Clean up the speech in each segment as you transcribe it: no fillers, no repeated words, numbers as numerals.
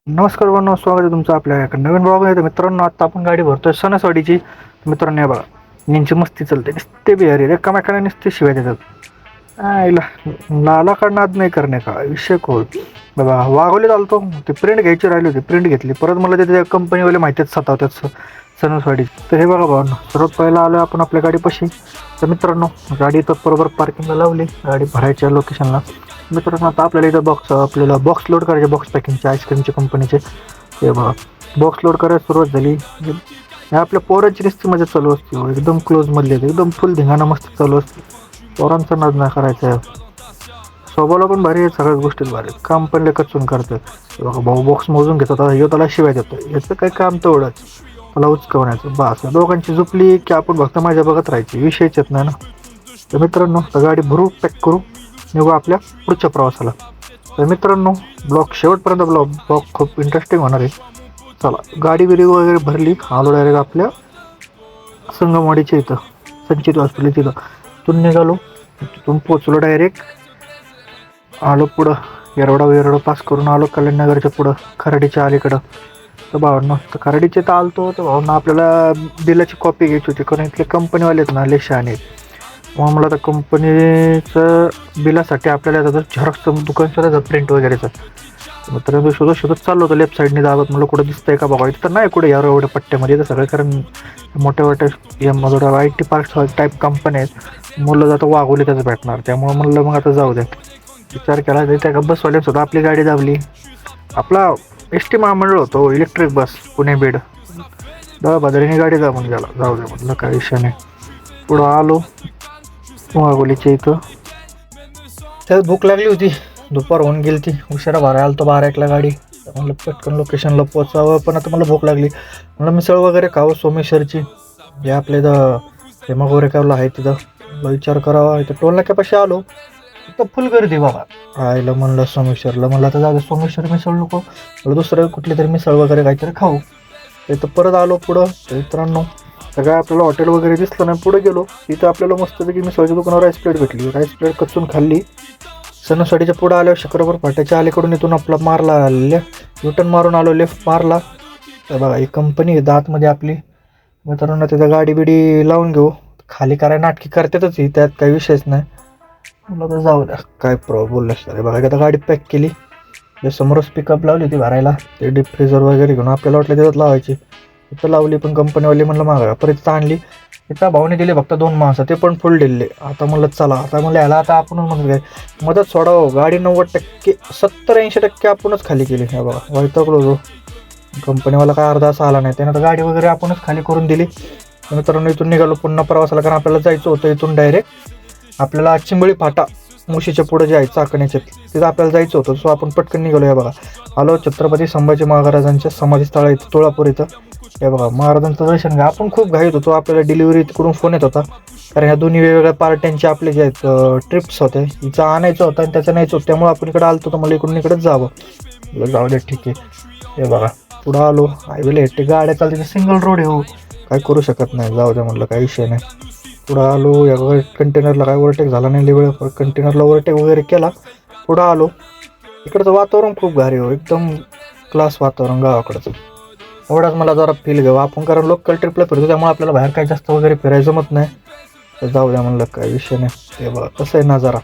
नमस्कार बंधू, स्वागत आहे तुमचं आपल्या एका नवीन ब्लॉग. मित्रांनो, आता आपण गाडी भरतोय सणसवाडीची. मित्रांनो, हे बघा यांची मस्ती चालते. नुसते बिहारी एकामेकाला नुसते शिवाय देतात. लाला का नाद नाही करणे का विषय खोल. बघा वागवले चालतो. ते प्रिंट घ्यायची राहिली होती, प्रिंट घेतली. परत मला ते कंपनीवाले माहितीच सतावतात सणसवाडी. तर हे बघा भावना, सर्वात पहिला आलो आपण आपल्या गाडीपाशी. तर मित्रांनो, गाडी तर बरोबर पार्किंगला लावली, गाडी भरायच्या लोकेशनला. मित्रांनो, आता आपल्याला इथं आपल्याला बॉक्स लोड करायचे, बॉक्स पॅकिंगचे आईस्क्रीमचे कंपनीचे. हे बघा बॉक्स लोड करायला सुरुवात झाली. हे आपल्या पोरांची रिस्ती मजा चालू असते, एकदम क्लोज मधले, एकदम फुल धिंगाणा मस्त चालू असते. पोरांचा नाद नाही करायचा आहे. स्वभावाला पण भारी आहे, सगळ्याच गोष्टीत भारी आहेत. काम पण लेखचून करतात. बघा भाऊ बॉक्स मोजून घेतात, ह्यो त्याला शिवाय देतो. याचं काय काम तेवढंच, त्याला उचकवण्याचं बास. दोघांची झुपली की आपण फक्त माझ्या बघत राहायची, विषयच येत नाही ना. तर मित्रांनो, तर गाडी भरू, पॅक करू, निघू आपल्या पुढच्या प्रवासाला. तर मित्रांनो, ब्लॉग शेवटपर्यंत ब्लॉग खूप इंटरेस्टिंग होणार आहे. चला, गाडी बिडी वगैरे भरली, आलो डायरेक्ट आपल्या संगमवाडीच्या इथं, संचित हॉस्पिटल तिथं. तिथून निघालो, तिथून पोचलो डायरेक्ट. आलो पुढं येरवडा पास करून आलो कल्याणनगरच्या पुढं, खराडीच्या अलीकडं. तर भावना, तर खराडीचे तर आलतो. तर भावना आपल्याला बिलाची कॉपी घ्यायची होती, कारण इथले कंपनीवाले आहेत ना, लय शहाणे आहेत. मग मला तर कंपनीचं बिलासाठी आपल्याला आता झेरॉक्सचं दुकान शोधायचं, प्रिंट वगैरेचं. तर शोधत चाललो होतो लेफ्ट साईडने दाबात. मला कुठं दिसतंय का बघा, इथं नाही कुठे यार एवढ्या पट्ट्यामध्ये. तर सगळं कारण मोठ्या मोठ्या IT पार्क्स टाईप कंपन्या आहेत. मुलं जातं वागवले त्याचं भेटणार, त्यामुळे म्हणलं मग आता जाऊ द्या. विचार केला त्या बसवाल्यासुद्धा आपली गाडी दाबली. आपला ST महामंडळ होतो, इलेक्ट्रिक बस, पुणे बीड. बदरीने गाडी दाबून गेला. जाऊ द्या म्हटलं, काय विषय नाही. पुढं आलो वाघोलीच्या इथं. त्यात भूक लागली होती, दुपार होऊन गेली ती. उशिरा भरायला आलो तो 12-1ला गाडी. म्हणलं पटकन लोकेशनला पोचावं, पण आता मला भूक लागली. म्हणलं मिसळ वगैरे खावं सोमेश्वरची, जे आपल्या इथं हेमा गोरेगावला आहे तिथं. विचार करावा. इथं टोल नाक्यापाशी आलो, तिथं फुल गर्दी बघा. आईला म्हणलं सोमेश्वरला, म्हणलं आता जाऊ सोमेश्वर मिसळ नको, म्हणलं दुसरं कुठली तरी मिसळ वगैरे काहीतरी खाऊ. तिथं परत आलो पुढं. मित्रांनो, सगळं आपल्याला हॉटेल वगैरे दिसलं नाही. पुढे गेलो, तिथं आपल्याला मस्तपैकी मिसळच्या दुकानावर राईस प्लेट भेटली. राईस प्लेट कचून खाल्ली. सणसवाडीच्या पुढं आल्यावर शुक्रवार फाट्याच्या अलीकडून इथून आपला मारला युटर्न मारून आलो, लेफ्ट मारला. तर बघा ही कंपनी आहे दातमध्ये आपली. मित्रांनो, तिथं गाडी बिडी लावून घेऊ. खाली करायला नाटकी करतातच ही, त्यात काही विषयच नाही. मला तर जाऊ द्या, काय बोललं अरे बघा. आता गाडी पॅक केली, समोरच पिकअप लावली होती भरायला. ते डीप फ्रीजर वगैरे घेऊन आपल्याला वाटलं त्याच्यात लावायची. तिथं लावली, पण कंपनीवाली म्हणलं मागा परत आणली. तिथं भाऊने दिले फक्त 2 माणसं, ते पण फुल दिले. आता म्हणलं चला, आता म्हणलं याला आता आपणच म्हणत काय मदत सोडावं. गाडी 90%, 70-80% आपणच खाली केली. हे बघा वैतागलो जो कंपनीवाला काय अर्धा असा आला नाही. त्यानं तर गाडी वगैरे आपणच खाली करून दिली. मित्रांनो, इथून निघालो पुन्हा प्रवासाला, कारण आपल्याला जायचं होतं इथून डायरेक्ट आपल्याला चिंबळी फाटा, मुशीच्या पुढं जे आहे चाकण्याचे, तिथं आपल्याला जायचं होतं. सो आपण पटकन निघालो. हे बघा आलो छत्रपती संभाजी महाराजांच्या समाधीस्थळ इथं तुळापूर इथं. हे बघा महाराजांचं दर्शन घ्या. आपण खूप घाईत होतो, आपल्याला डिलिव्हरी तिकडून फोन येत होता, कारण ह्या दोन्ही वेगवेगळ्या पार्ट्यांचे आपले जे आहेत ट्रिप्स होते. हिचं आणायचं होतं आणि त्याचं न्यायचं होतं, त्यामुळे आपण इकडे आलो तर मला इकडून इकडेच जावं. जाऊ दे ठीक आहे. हे बघा पुढं आलो, हायवेला येते गाड्या चालते, सिंगल रोड आहे हो, काय करू शकत नाही. जाऊ द्या म्हटलं, काही विषय नाही. पुढं आलो, या कंटेनरला काय ओव्हरटेक झाला नाही वेळ, कंटेनरला ओव्हरटेक वगैरे केला. पुढं आलो, इकडचं वातावरण खूप भारी हो, एकदम क्लास वातावरण गावाकडचं. एवढाच मला जरा फील घ्यावं आपण, कारण लोकल ट्रिपला फिरतो, त्यामुळे आपल्याला बाहेर काही जास्त वगैरे फिरायचं जमत नाही. तर जाऊ द्या म्हणलं, काही विषय नाही. ते बघा कसं आहे ना, जरा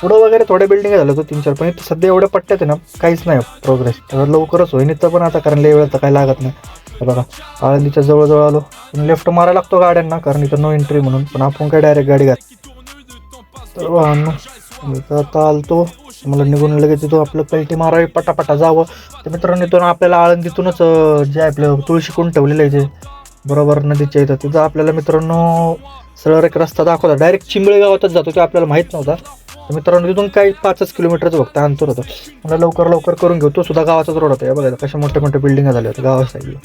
पुढं वगैरे थोड्या बिल्डिंग झालं होतं 3-4, पण इथं सध्या एवढ्या पट्ट्यात आहे ना, काहीच नाही प्रोग्रेस. तर लवकरच होईन इथं पण आता, कारण लय वेळ तर काही लागत नाही. हे बघा आळंदीच्या जवळजवळ आलो. लेफ्ट मारायला लागतो गाड्यांना, कारण इथं नो एंट्री म्हणून, पण आपण काय डायरेक्ट गाडी घात. तर वाहनो इथं आता आलतो, मला निघून लगेच तिथं आपलं पलटी मारावी, पटापटा जावं. तर मित्रांनो, इथून आपल्याला आळंदीतूनच जे आपलं तुळशी कुंड ठेवलेलं आहे जे बरोबर नदीच्या इथं, तिथं आपल्याला मित्रांनो सरळ एक रस्ता दाखवता, डायरेक्ट चिंबळे गावातच जातो. ते आपल्याला माहीत नव्हता. तर मित्रांनो, तिथून काही 5 किलोमीटरचं फक्त अंतर होतं. मला लवकर करून घेऊ. तो सुद्धा गावाचाच रोड होता. बघा कशा मोठ्या बिल्डिंग झाल्या होत्या गावा साईडला.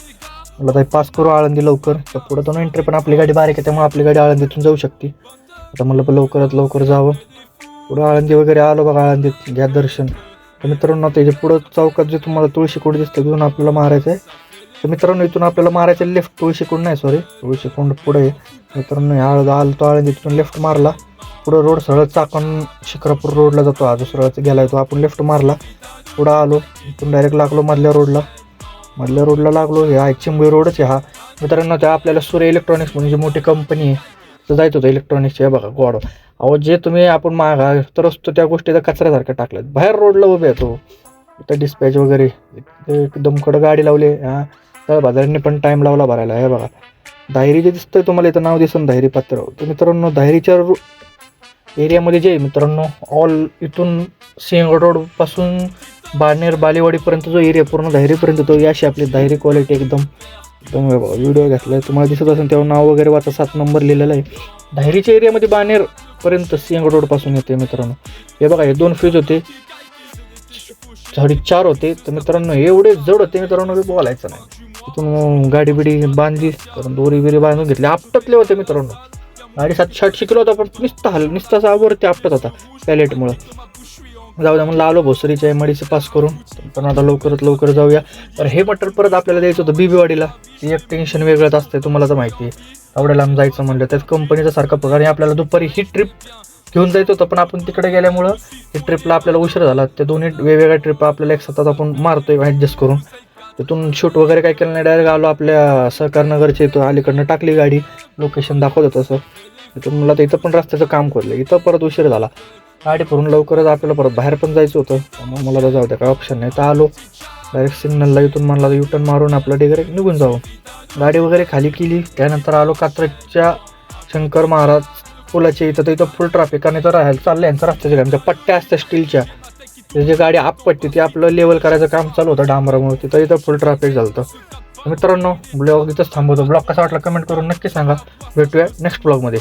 मला काही पास करू आळंदी लवकर. तर पुढं तो एंट्री, पण आपली गाडी बारीक आहे, त्यामुळे आपली गाडी आळंदीतून जाऊ शकते. आता मला पण लवकर जावं. पुढं आळंदी वगैरे आलो बघा, आळंदीत घ्या दर्शन. तर मित्रांनो, त्याच्या पुढं चौकात जे तुम्हाला तुळशीकुंड दिसतं, तिथून आपल्याला मारायचं आहे. तर मित्रांनो, इथून आपल्याला मारायचं लेफ्ट, तुळशीकुंड नाही सॉरी, तुळशीकुंड पुढे आहे. मित्रांनो, आलतो आळंदी, तिथून लेफ्ट मारला. पुढं रोड सरळ चाकण शिक्रापूर रोडला जातो, हा जो सरळ गेला तो आपण लेफ्ट मारला. पुढं आलो, इथून डायरेक्ट लागलो मधल्या रोडला लागलो. हे आहे चिंबळी रोडच आहे हा मित्रांनो. त्या आपल्याला सूर्य इलेक्ट्रॉनिक्स म्हणजे मोठी कंपनी आहे, तर जायचं होतं इलेक्ट्रॉनिक्सच्या. बघा गोड अहो, जे तुम्ही आपण मागा तर असतो त्या गोष्टी तर कचऱ्यासारख्या टाकल्यात. बाहेर रोडला उभे येतो इथं डिस्पॅच वगैरे, एकदम कडं गाडी लावली. हां, तर बाजारांनी पण टाईम लावला भरायला. हे बघा दाहेरी जे दिसतंय तुम्हाला इथं नाव दिसून दाहेरी पात्र. तर मित्रांनो दाहेरीच्या एरियामध्ये जे मित्रांनो ऑल इथून सिंहगड रोडपासून बाणेर बालेवाडीपर्यंत जो एरिया पूर्ण दाहेरीपर्यंत तो अशी आपली दाहेरी क्वालिटी एकदम एकदम व्हिडिओ घेतला आहे तुम्हाला दिसत असेल. तेव्हा नाव वगैरे वाचा, 7 नंबर लिहिलेला आहे. दाहेरीच्या एरियामध्ये बाणेरपर्यंत सिंहगड रोडपासून येते मित्रांनो. हे बघा हे 2 फ्यूज होते, 4.5 होते. तर मित्रांनो एवढे जड होते मित्रांनो, ते बोलायचं नाही. तिथून गाडी बिडी बांधली, दोरी बिरी बांधून घेतली. आपटतले होते मित्रांनो. गाडी 780 किलो होता, पण निस्ताच आवरती आपटत होता पॅलेटमुळं. जाऊ द्या म्हणलं, आलो भोसरीच्या एमआयडीसी पास करून. पण आता लवकर जाऊया. तर हे मटेरियल परत आपल्याला द्यायचं होतं बीबीवाडीला. ती एक टेन्शन वेगळंच असते, तुम्हाला तर माहिती आहे. एवढ्या लांब जायचं म्हणलं त्याच कंपनीचा सारखा पगार. आणि आपल्याला दुपारी ही ट्रिप घेऊन जायचं होतं, पण आपण तिकडे गेल्यामुळं ही ट्रिपला आपल्याला उशीर झाला. त्या दोन्ही वेगवेगळ्या ट्रिप आपल्याला एक सतत आपण मारतोय ॲडजस्ट करून. तिथून शूट वगैरे काय केलं नाही, डायरेक्ट आलो आपल्या सहकारनगरच्या इथं. अलीकडनं टाकली गाडी, लोकेशन दाखवत होतं तसं. तिथून मला तर इथं पण रस्त्याचं काम करलं, इथं परत उशीर झाला. गाडी भरून लवकरच आपल्याला परत बाहेर पण जायचं होतं, त्यामुळे मला तर जाऊ द्या काय ऑप्शन नाही. तर आलो डायरेक्ट सिग्नलला. इथून म्हणला युटर्न मारून आपलं डिरेक्ट निघून जावं. गाडी वगैरे खाली केली. त्यानंतर आलो कात्रजच्या शंकर महाराज पुलाच्या इथं. तर इथं फुल ट्रॅफिक, आणि इथं राहायला चाललं यांचं रस्त्याच्या कामच्या पट्ट्या असतात स्टीलच्या, जे गाडी आपटते ते आपलं लेवल करायचं काम चालू होतं डांबरामुळे. तिथं इथं फुल ट्रॅफिक झालं होतं. मित्रांनो ब्लॉग इथंच थांबवतो. ब्लॉग कसा वाटला कमेंट करून नक्की सांगा. भेटूया नेक्स्ट ब्लॉगमध्ये.